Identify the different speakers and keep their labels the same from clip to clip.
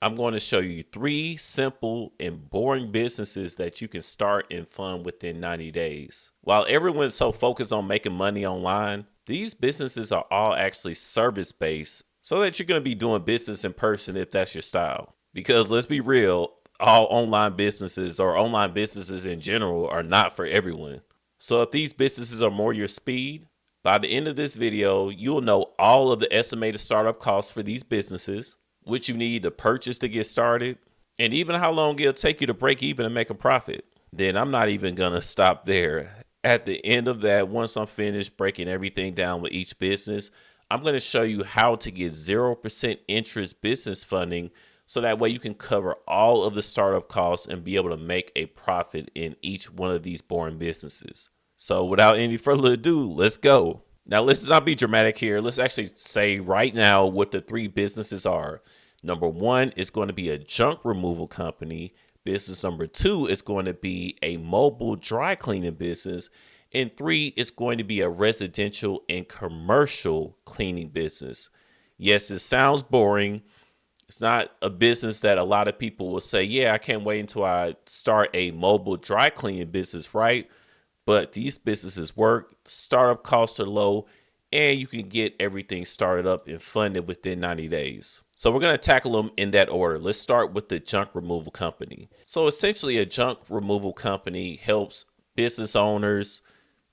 Speaker 1: I'm going to show you 3 simple and boring businesses that you can start and fund within 90 days. While everyone's so focused on making money online, these businesses are all actually service based so that you're going to be doing business in person if that's your style. Because let's be real, all online businesses or online businesses in general are not for everyone. So if these businesses are more your speed, by the end of this video, you'll know all of the estimated startup costs for these businesses, what you need to purchase to get started, and even how long it'll take you to break even and make a profit. Then I'm not even going to stop there. At the end of that, once I'm finished breaking everything down with each business, I'm going to show you how to get 0% interest business funding so that way you can cover all of the startup costs and be able to make a profit in each one of these boring businesses. So without any further ado, let's go. Now, let's not be dramatic here. Let's actually say right now what the 3 businesses are. Number 1 is going to be a junk removal company. Business number 2 is going to be a mobile dry cleaning business. And 3 is going to be a residential and commercial cleaning business. Yes, it sounds boring. It's not a business that a lot of people will say, yeah, I can't wait until I start a mobile dry cleaning business, right? But these businesses work, startup costs are low, and you can get everything started up and funded within 90 days. So we're going to tackle them in that order. Let's start with the junk removal company. So essentially, a junk removal company helps business owners,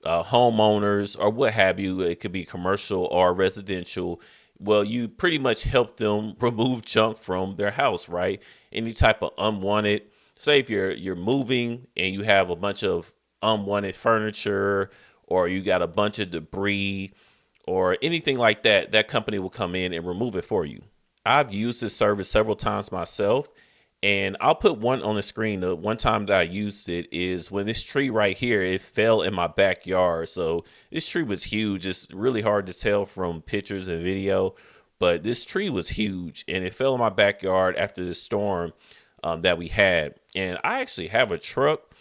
Speaker 1: homeowners, or what have you. It could be commercial or residential. Well, you pretty much help them remove junk from their house, right? Any type of unwanted. Say if you're moving and you have a bunch of unwanted furniture, or you got a bunch of debris, or anything like that, that company will come in and remove it for you. I've used this service several times myself, and I'll put one on the screen. The one time that I used it is when this tree right here, it fell in my backyard. So this tree was huge. It's really hard to tell from pictures and video, but this tree was huge and it fell in my backyard after the storm that we had. And I actually have a truck,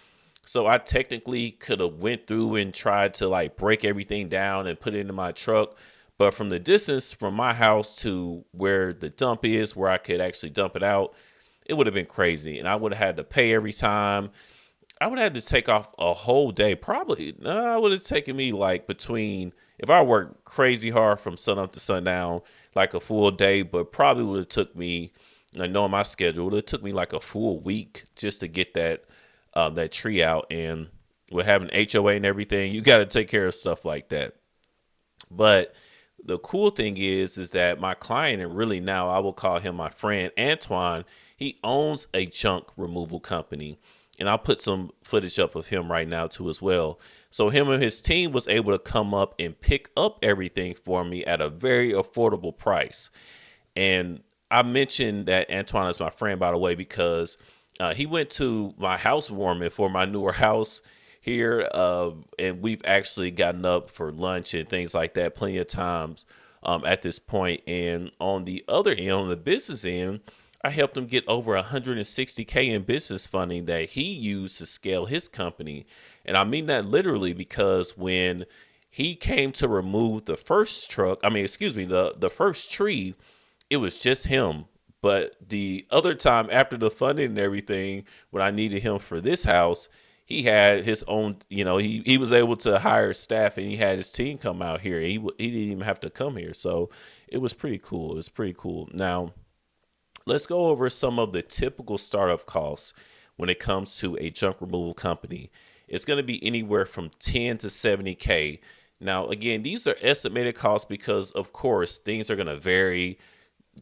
Speaker 1: so I technically could have went through and tried to like break everything down and put it into my truck. But from the distance from my house to where the dump is, where I could actually dump it out, it would have been crazy. And I would have had to pay every time. I would have had to take off a whole day. Probably, it would have taken me like between, if I worked crazy hard from sun up to sundown, like a full day, but probably would have took me, knowing my schedule, it would have took me like a full week just to get that tree out. And with having HOA and everything, you got to take care of stuff like that. But the cool thing is that my client, and really now I will call him my friend, Antoine, he owns a junk removal company. And I'll put some footage up of him right now too as well. So him and his team was able to come up and pick up everything for me at a very affordable price. And I mentioned that Antoine is my friend, by the way, because he went to my housewarming for my newer house here, and we've actually gotten up for lunch and things like that plenty of times at this point. And on the other end, on the business end, I helped him get over 160K in business funding that he used to scale his company. And I mean that literally, because when he came to remove the first truck, I mean, excuse me, the first tree, it was just him. But the other time after the funding and everything, when I needed him for this house, he had his own, he was able to hire staff and he had his team come out here. He didn't even have to come here. So it was pretty cool. It was pretty cool. Now, let's go over some of the typical startup costs when it comes to a junk removal company. It's going to be anywhere from 10 to 70K. Now, again, these are estimated costs because, of course, things are going to vary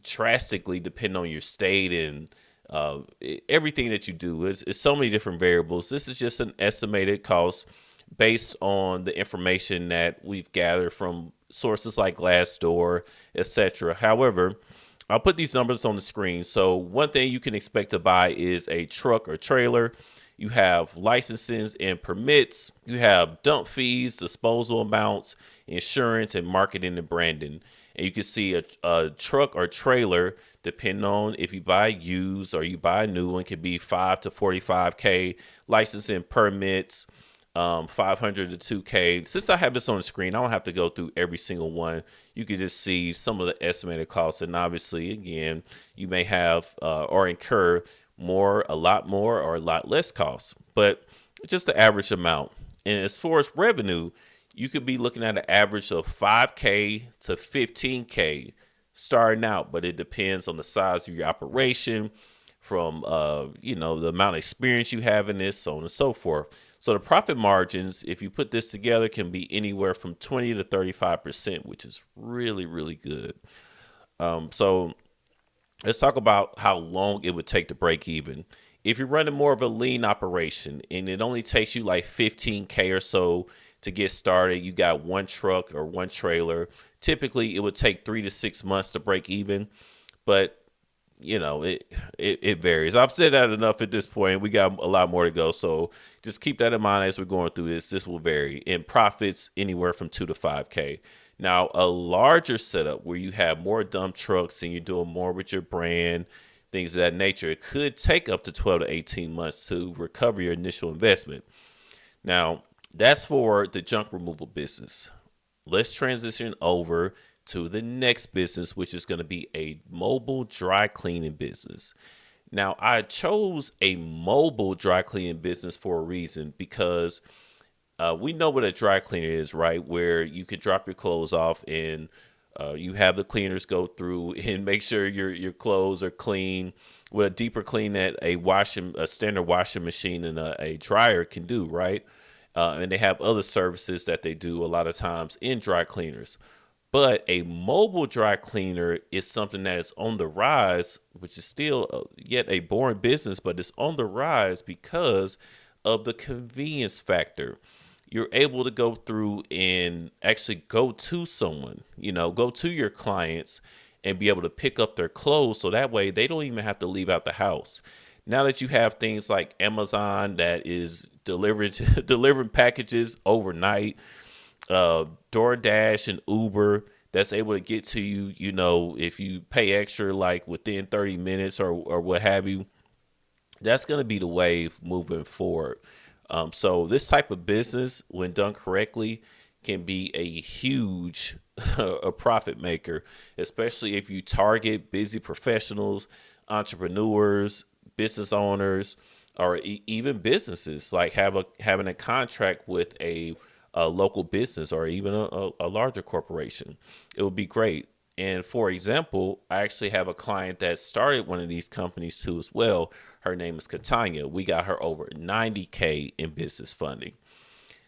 Speaker 1: drastically depending on your state and everything that you do. It's so many different variables. This is just an estimated cost based on the information that we've gathered from sources like Glassdoor, etc. However, I'll put these numbers on the screen. So one thing you can expect to buy is a truck or trailer. You have licenses and permits. You have dump fees, disposal amounts, insurance, and marketing and branding. And you can see a truck or trailer, depending on if you buy used or you buy new one, could be 5 to 45K. License and permits, 500 to 2K. Since I have this on the screen, I don't have to go through every single one. You can just see some of the estimated costs. And obviously, again, you may have or incur a lot more, or a lot less costs, but just the average amount. And as far as revenue, you could be looking at an average of 5K to 15K starting out, but it depends on the size of your operation, from the amount of experience you have in this, so on and so forth. So the profit margins, if you put this together, can be anywhere from 20 to 35%, which is really, really good. So let's talk about how long it would take to break even. If you're running more of a lean operation and it only takes you like 15K or so to get started, you got one truck or one trailer. Typically, it would take 3 to 6 months to break even, but it varies. I've said that enough at this point. We got a lot more to go, so just keep that in mind as we're going through this. This will vary in profits anywhere from 2 to 5K. Now, a larger setup where you have more dump trucks and you're doing more with your brand, things of that nature, it could take up to 12 to 18 months to recover your initial investment. Now, that's for the junk removal business. Let's transition over to the next business, which is going to be a mobile dry cleaning business. Now, I chose a mobile dry cleaning business for a reason, because we know what a dry cleaner is, right? Where you can drop your clothes off and you have the cleaners go through and make sure your clothes are clean with a deeper clean that a standard washing machine and a dryer can do, right? And they have other services that they do a lot of times in dry cleaners. But a mobile dry cleaner is something that is on the rise, which is still yet a boring business, but it's on the rise because of the convenience factor. You're able to go through and actually go to someone, go to your clients and be able to pick up their clothes. So that way they don't even have to leave out the house. Now that you have things like Amazon that is delivering packages overnight, DoorDash and Uber that's able to get to you, if you pay extra, like within 30 minutes or what have you, that's going to be the wave moving forward. So this type of business, when done correctly, can be a huge a profit maker, especially if you target busy professionals, entrepreneurs, business owners, or even businesses, like having a contract with a local business or even a larger corporation. It would be great. And for example, I actually have a client that started one of these companies too as well. Her name is Katanya. We got her over 90K in business funding.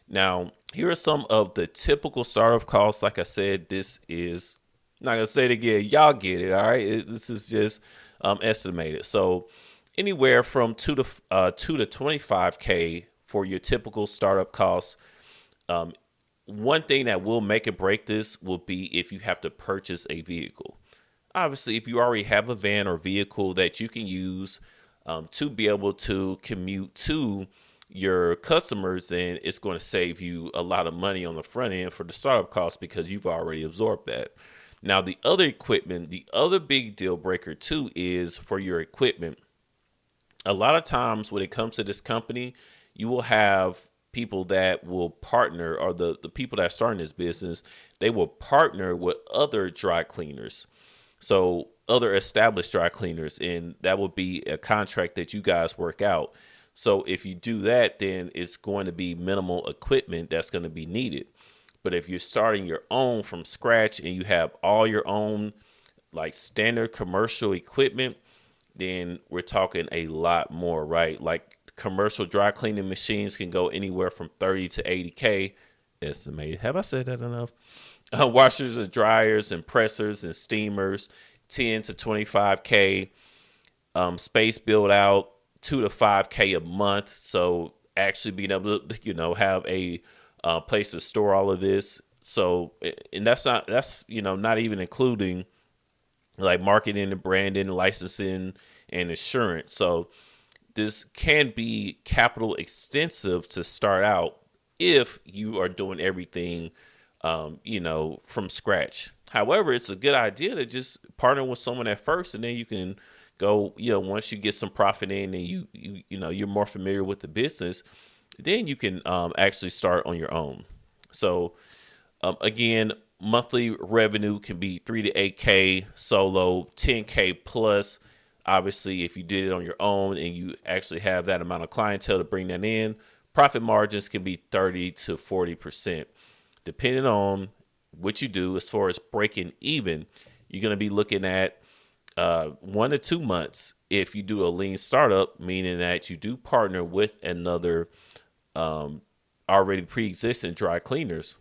Speaker 1: Now, here are some of the typical startup costs. Like I said, this is not going to say it again. Y'all get it. All right. This is just estimated. So anywhere from 2 to 25K for your typical startup costs. One thing that will make and break this will be if you have to purchase a vehicle. Obviously, if you already have a van or vehicle that you can use to be able to commute to your customers, then it's going to save you a lot of money on the front end for the startup costs because you've already absorbed that. Now, the other equipment, the other big deal breaker too is for your equipment. A lot of times when it comes to this company, you will have people that will partner, or the people that are starting this business, they will partner with other dry cleaners. So other established dry cleaners, and that will be a contract that you guys work out. So if you do that, then it's going to be minimal equipment that's going to be needed. But if you're starting your own from scratch and you have all your own like standard commercial equipment, then we're talking a lot more, right? Like commercial dry cleaning machines can go anywhere from 30 to 80K estimated. Have I said that enough? Washers and dryers and pressers and steamers, 10 to 25K. Space build out, 2 to 5K a month. So actually being able to, have a place to store all of this. So, and that's not even including like marketing and branding, licensing and insurance. So this can be capital extensive to start out if you are doing everything, from scratch. However, it's a good idea to just partner with someone at first, and then you can go, once you get some profit in and you're more familiar with the business, then you can actually start on your own. So again, monthly revenue can be 3 to 8K solo, 10K plus. Obviously, if you did it on your own and you actually have that amount of clientele to bring that in, profit margins can be 30 to 40%. Depending on what you do as far as breaking even, you're going to be looking at 1 to 2 months if you do a lean startup, meaning that you do partner with another already pre-existing dry cleaners.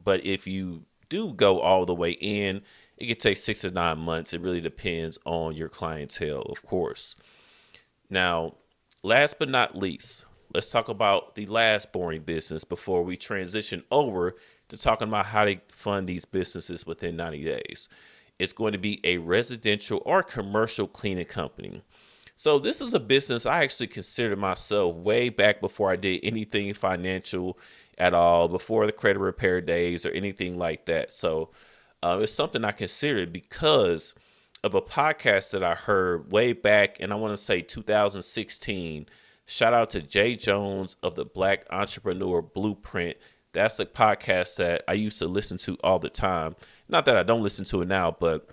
Speaker 1: But if you do go all the way in, it could take 6 to 9 months. It really depends on your clientele, of course. Now, last but not least, let's talk about the last boring business before we transition over to talking about how to fund these businesses within 90 days. It's going to be a residential or commercial cleaning company. So this is a business I actually considered myself way back before I did anything financial at all, before the credit repair days or anything like that. So it's something I considered because of a podcast that I heard way back, and I want to say 2016. Shout out to Jay Jones of the Black Entrepreneur Blueprint. That's a podcast that I used to listen to all the time. Not that I don't listen to it now, but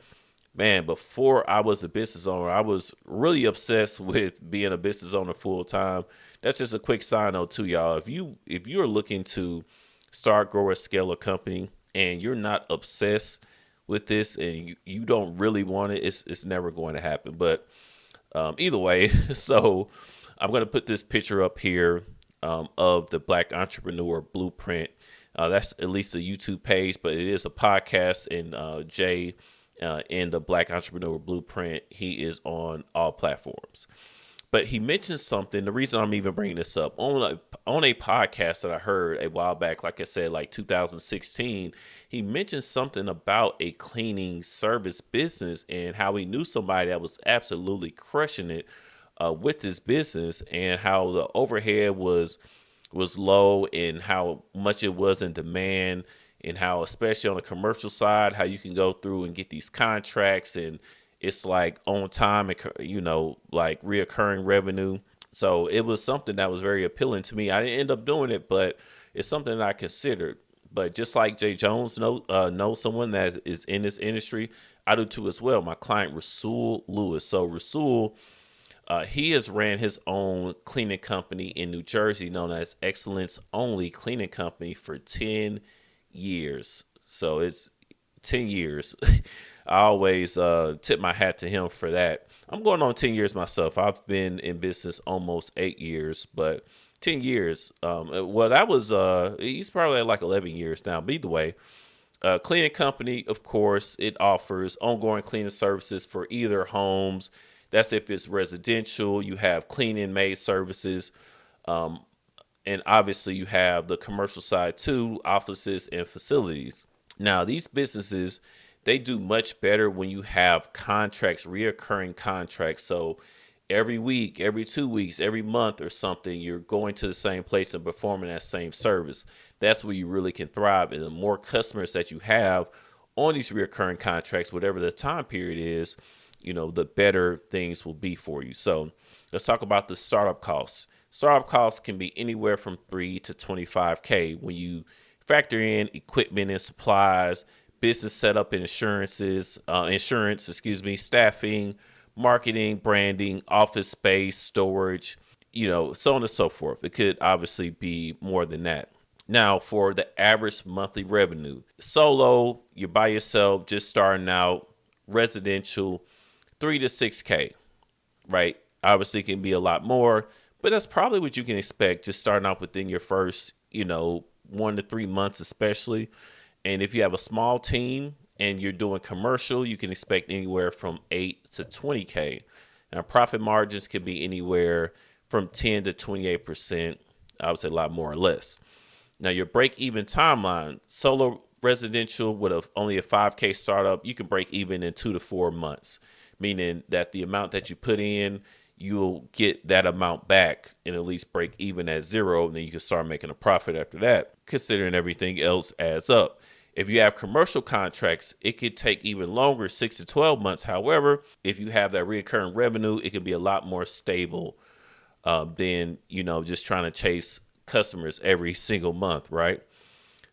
Speaker 1: man, before I was a business owner, I was really obsessed with being a business owner full time. That's just a quick side note to y'all. If you're looking to start, grow, or scale a company and you're not obsessed with this and you don't really want it, it's never going to happen. But either way, so I'm going to put this picture up here of the Black Entrepreneur Blueprint. That's at least a YouTube page, but it is a podcast. And Jay in the Black Entrepreneur Blueprint, he is on all platforms. But he mentioned something. The reason I'm even bringing this up on a podcast that I heard a while back, like I said, like 2016, he mentioned something about a cleaning service business and how he knew somebody that was absolutely crushing it with this business, and how the overhead was low and how much it was in demand, and how, especially on the commercial side, how you can go through and get these contracts and it's like on time and, like reoccurring revenue. So it was something that was very appealing to me. I didn't end up doing it, but it's something that I considered. But just like Jay Jones knows someone that is in this industry, I do too as well. My client, Rasul Lewis. So Rasul, he has ran his own cleaning company in New Jersey known as Excellence Only Cleaning Company for 10 years. So it's 10 years. I always tip my hat to him for that. I'm going on 10 years myself. I've been in business almost 8 years, but 10 years. Well, that was, he's probably at like 11 years now. But either way, cleaning company, of course, it offers ongoing cleaning services for either homes. That's if it's residential. You have cleaning maid services. And obviously you have the commercial side too, offices and facilities. Now, these businesses, they do much better when you have contracts, reoccurring contracts. So every week, every 2 weeks, every month or something, you're going to the same place and performing that same service. That's where you really can thrive. And the more customers that you have on these reoccurring contracts, whatever the time period is, the better things will be for you. So let's talk about the startup costs. Startup costs can be anywhere from 3 to 25K when you factor in equipment and supplies, business setup and insurance, staffing, marketing, branding, office space, storage, so on and so forth. It could obviously be more than that. Now, for the average monthly revenue, solo, you're by yourself, just starting out, residential, 3 to 6K, right? Obviously, it can be a lot more, but that's probably what you can expect just starting out within your first, 1 to 3 months, especially. And if you have a small team and you're doing commercial, you can expect anywhere from 8 to 20K. Now, profit margins can be anywhere from 10 to 28%. I would say a lot more or less. Now, your break-even timeline, solo residential with only a 5K startup, you can break even in 2 to 4 months, meaning that the amount that you put in, you'll get that amount back and at least break even at zero. And then you can start making a profit after that, considering everything else adds up. If you have commercial contracts, it could take even longer, 6 to 12 months. However, if you have that recurring revenue, it can be a lot more stable than, just trying to chase customers every single month, right?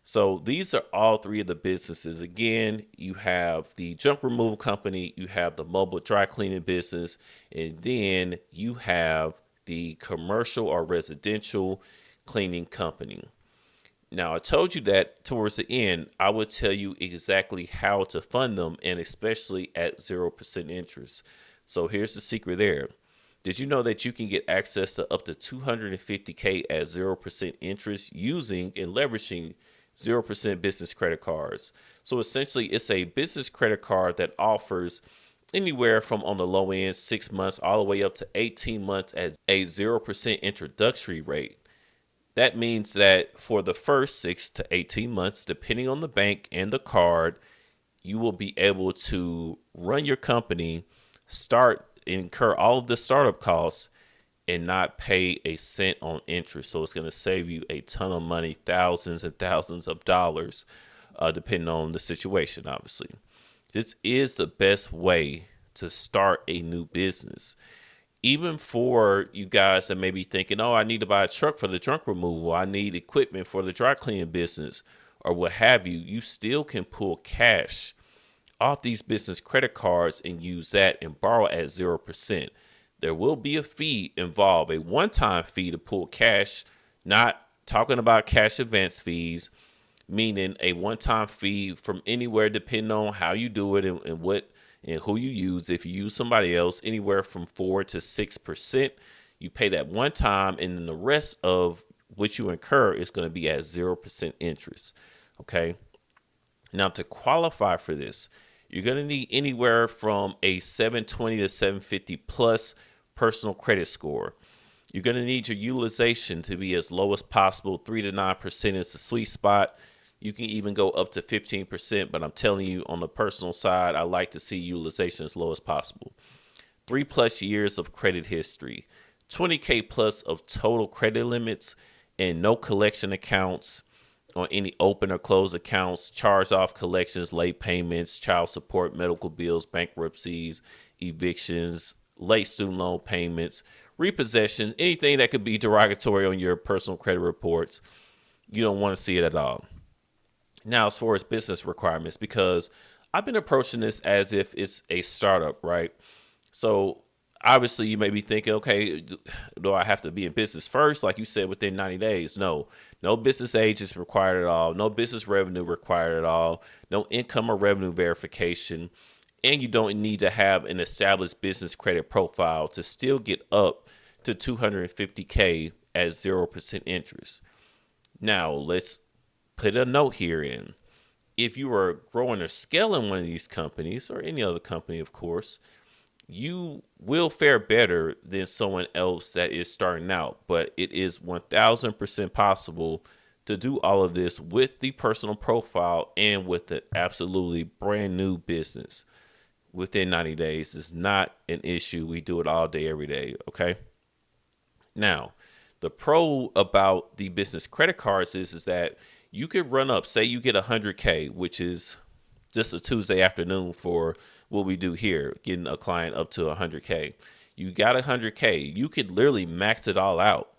Speaker 1: So these are all three of the businesses. Again, you have the junk removal company, you have the mobile dry cleaning business, and then you have the commercial or residential cleaning company. Now, I told you that towards the end, I would tell you exactly how to fund them, and especially at 0% interest. So here's the secret there. Did you know that you can get access to up to 250K at 0% interest using and leveraging 0% business credit cards? So essentially, it's a business credit card that offers anywhere from, on the low end, 6 months all the way up to 18 months at a 0% introductory rate. That means that for the first 6 to 18 months, depending on the bank and the card, you will be able to run your company, incur all of the startup costs, and not pay a cent on interest. So it's going to save you a ton of money, thousands and thousands of dollars, depending on the situation, obviously. This is the best way to start a new business. Even for you guys that may be thinking, oh, I need to buy a truck for the junk removal, I need equipment for the dry cleaning business, or what have you, you still can pull cash off these business credit cards and use that and borrow at 0%. There will be a fee involved, a one-time fee to pull cash, not talking about cash advance fees, meaning a one-time fee from anywhere, depending on how you do it and what and who you use. If you use somebody else, anywhere from 4 to 6%, you pay that one time, and then the rest of what you incur is going to be at 0% interest. Okay. Now, to qualify for this, you're going to need anywhere from a 720 to 750 plus personal credit score. You're going to need your utilization to be as low as possible. 3 to 9% is the sweet spot. You can even go up to 15%, but I'm telling you, on the personal side, I like to see utilization as low as possible. 3+ years of credit history, 20K plus of total credit limits, and no collection accounts on any open or closed accounts, charge off collections, late payments, child support, medical bills, bankruptcies, evictions, late student loan payments, repossessions, anything that could be derogatory on your personal credit reports. You don't want to see it at all. Now, as far as business requirements, because I've been approaching this as if it's a startup, right? So obviously you may be thinking, okay, do I have to be in business first? Like you said, within 90 days. No business age is required at all. No business revenue required at all. No income or revenue verification. And you don't need to have an established business credit profile to still get up to 250K at 0% interest. Now, let's put a note here in. If you are growing or scaling one of these companies, or any other company, of course, you will fare better than someone else that is starting out. But it is 1000% possible to do all of this with the personal profile and with the absolutely brand new business within 90 days. Is not an issue. We do it all day, every day. Okay. Now, the pro about the business credit cards is that you could run up, say you get 100K, which is just a Tuesday afternoon for what we do here, getting a client up to 100K. You got 100K. You could literally max it all out.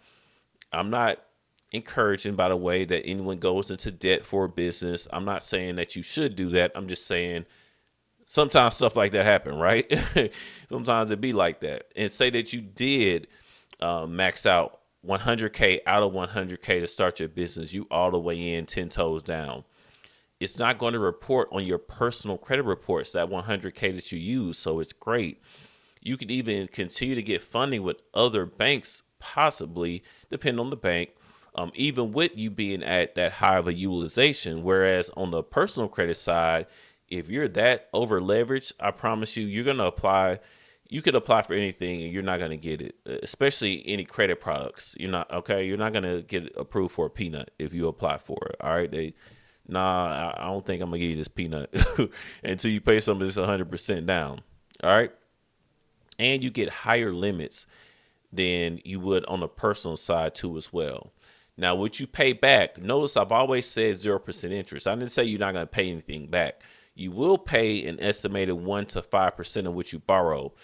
Speaker 1: I'm not encouraging, by the way, that anyone goes into debt for a business. I'm not saying that you should do that. I'm just saying sometimes stuff like that happen, right? Sometimes it be like that. And say that you did max out 100K out of 100K to start your business, you all the way in 10 toes down. It's not going to report on your personal credit reports, that 100K that you use. So it's great. You could even continue to get funding with other banks, possibly, depending on the bank, even with you being at that high of a utilization. Whereas on the personal credit side, if you're that over leveraged, I promise you, you're going to apply. You could apply for anything and you're not going to get it, especially any credit products. You're not going to get approved for a peanut if you apply for it. All right. I don't think I'm going to give you this peanut until you pay some of this 100% down. All right. And you get higher limits than you would on the personal side too as well. Now, what you pay back, notice I've always said 0% interest. I didn't say you're not going to pay anything back. You will pay an estimated 1 to 5% of what you borrow,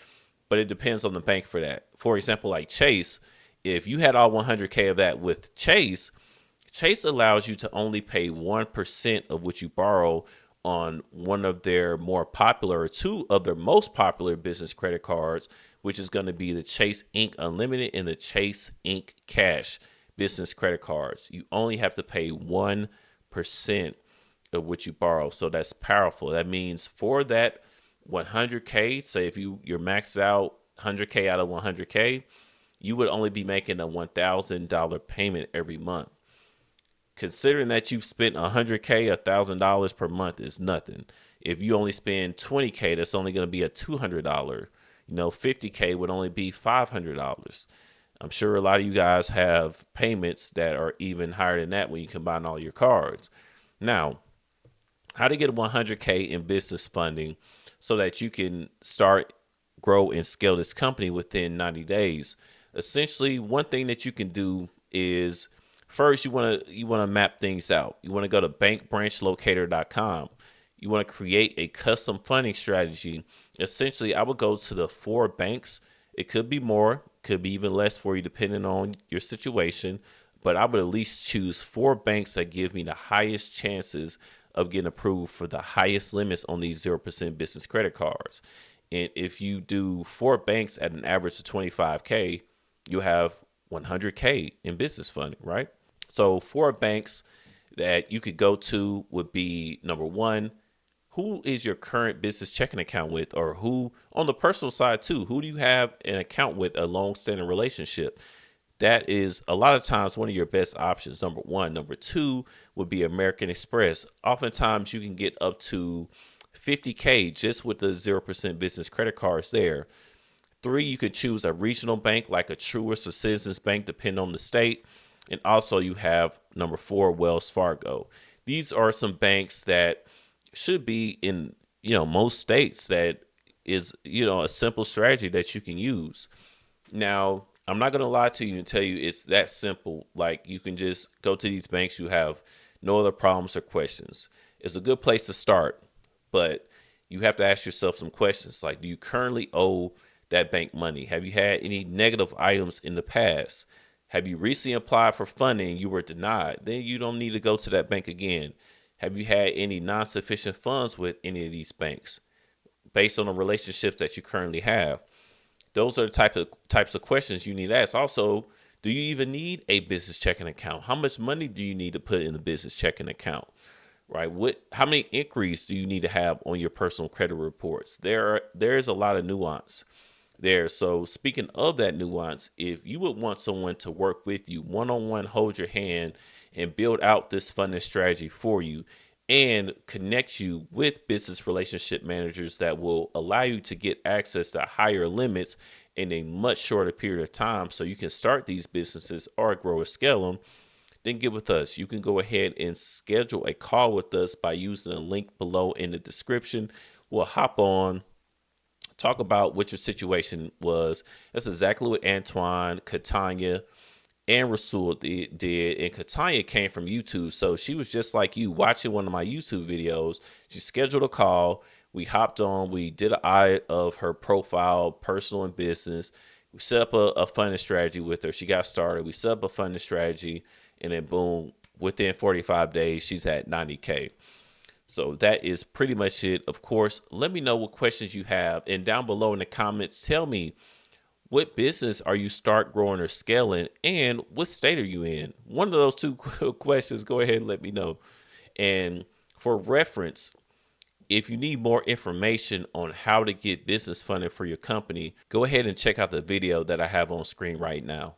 Speaker 1: but it depends on the bank for that. For example, like Chase, If you had all 100K of that with Chase, Chase allows you to only pay 1% of what you borrow on one of their more popular, or two of their most popular business credit cards, which is going to be the Chase Ink Unlimited and the Chase Ink Cash business credit cards. You only have to pay 1% of what you borrow. So that's powerful. That means for that 100K, say if you're maxed out 100K out of 100K, you would only be making a $1,000 payment every month. Considering that you've spent 100K, $1,000 per month is nothing. If you only spend 20K, that's only going to be a $200. 50K would only be $500. I'm sure a lot of you guys have payments that are even higher than that when you combine all your cards. Now, how to get 100K in business funding so that you can start, grow, and scale this company within 90 days. Essentially, one thing that you can do is, first, you want to map things out. You want to go to bankbranchlocator.com. You want to create a custom funding strategy. Essentially, I would go to the 4 banks. It could be more, could be even less for you depending on your situation, but I would at least choose 4 banks that give me the highest chances of getting approved for the highest limits on these 0% business credit cards. And if you do 4 banks at an average of 25K, you have 100K in business funding, right? So 4 banks that you could go to would be, number one, who is your current business checking account with, or who, on the personal side too, who do you have an account with, a long-standing relationship? That is a lot of times one of your best options, number one. Number two would be American Express. Oftentimes you can get up to 50K just with the 0% business credit cards there. 3, you could choose a regional bank like a Truist or Citizens Bank, depending on the state. And also you have number 4, Wells Fargo. These are some banks that should be in, most states, that is, a simple strategy that you can use. Now, I'm not going to lie to you and tell you it's that simple. Like, you can just go to these banks. You have no other problems or questions. It's a good place to start, but you have to ask yourself some questions. Like, do you currently owe that bank money? Have you had any negative items in the past? Have you recently applied for funding and you were denied? Then you don't need to go to that bank again. Have you had any non-sufficient funds with any of these banks based on the relationships that you currently have? Those are the types of questions you need to ask. Also, do you even need a business checking account? How much money do you need to put in the business checking account? Right? How many inquiries do you need to have on your personal credit reports? There's a lot of nuance there. So speaking of that nuance, if you would want someone to work with you one-on-one, hold your hand and build out this funding strategy for you, and connect you with business relationship managers that will allow you to get access to higher limits in a much shorter period of time so you can start these businesses or grow or scale them, then get with us. You can go ahead and schedule a call with us by using a link below in the description. We'll hop on, talk about what your situation was. That's exactly what Antoine, Katanya, and Rasul did. And Katanya came from YouTube. So she was just like you, watching one of my YouTube videos. She scheduled a call. We hopped on. We did an audit of her profile, personal and business. We set up a funding strategy with her. She got started. We set up a funding strategy. And then boom, within 45 days, she's at 90K. So that is pretty much it. Of course, let me know what questions you have. And down below in the comments, tell me, what business are you start growing or scaling, and what state are you in? One of those 2 questions, go ahead and let me know. And for reference, if you need more information on how to get business funding for your company, go ahead and check out the video that I have on screen right now.